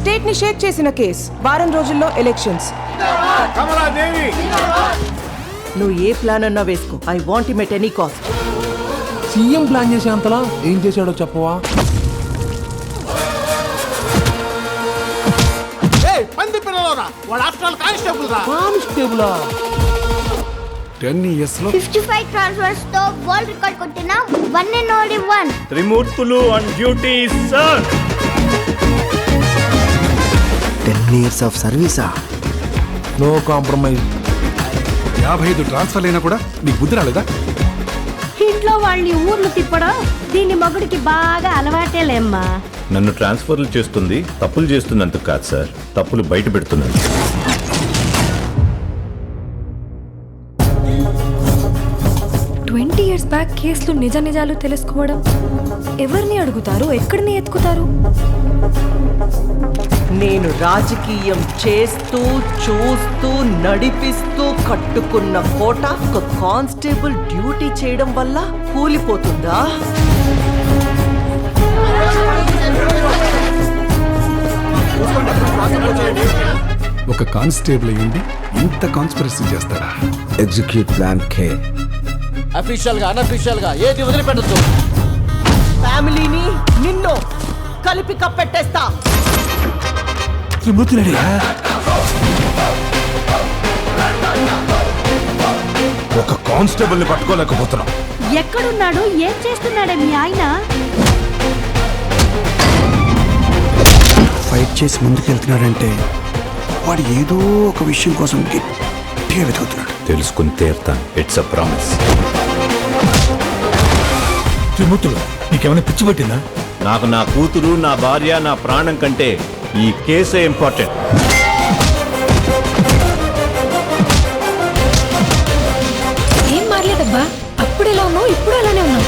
State ని షేక్ చేసిన case. వారం రోజుల్లో ఎలక్షన్స్. నువ్వు ఏ ప్లాన్ అన్నా వేసుకో. I want him at any cost. CM plan చేసే అంతలా ఏం చేశాడో చెప్పవా? కానిస్టేబులా? 10 years లో 55 ట్రాన్స్ఫర్స్ తో వరల్డ్ రికార్డ్ కొట్టిన one and only one Trimurthulu on duty sir. 10 years of సర్వీసా? No compromise. 55 ట్రాన్స్ఫర్ అయినా కూడా నీకు బుద్ధి రాలేదా? ఇంట్లో వాళ్ళని ఊర్లు తిప్పడం దీన్ని మగుడికి బాగా అలవాటేలేమ్మా. నన్ను ట్రాన్స్ఫర్లు చేస్తుంది తప్పులు చేస్తున్నందుకు కాదు సార్, తప్పులు బయట పెడుతున్నాను. years బ్యాక్ కేసులు నిజ నిజాలు తెలుసుకోవడం ఎవరిని అడుగుతారు, ఎక్కడిని ఎత్తుకుతారు? నేను రాజకీయం చేస్తూ చూస్తూ నడిపిస్తూ కట్టుకున్న కోట ఒక కానిస్టేబుల్ డ్యూటీ చేయడం వల్ల కూలిపోతుందా? ఒక కానిస్టేబుల్ అయ్యింది ఇంత కాన్స్పిరసీ చేస్తాడా? ఎగ్జిక్యూట్ ప్లాన్ కే. అఫీషియల్ గా అనఫీషియల్ గా ఏది వదిలిపెట్టద్దు. ఫ్యామిలీని నిన్ను కలిపి కప్పెట్టేస్తా. ఒక కానిస్టేబుల్ ని పట్టుకోలేకపోతున్నాం. ఎక్కడున్నాడు, ఏం చేస్తున్నాడే మీ ఆయన? ఫైట్ చేసి ముందుకెళ్తున్నాడంటే వాడు ఏదో ఒక విషయం కోసం గట్టిగా వెతుకుతున్నాడు. తెలుసుకుని తీరుతాను. It's a promise. త్రిమూర్తులు, నీకేమైనా పిచ్చి పట్టిందా? నాకు నా కూతురు, నా భార్య, నా ప్రాణం కంటే ఈ కేసే ఇంపార్టెంట్. ఏం మారలేదబ్బా, అప్పుడు ఎలా ఉన్నావు ఇప్పుడు అలానే ఉన్నావు.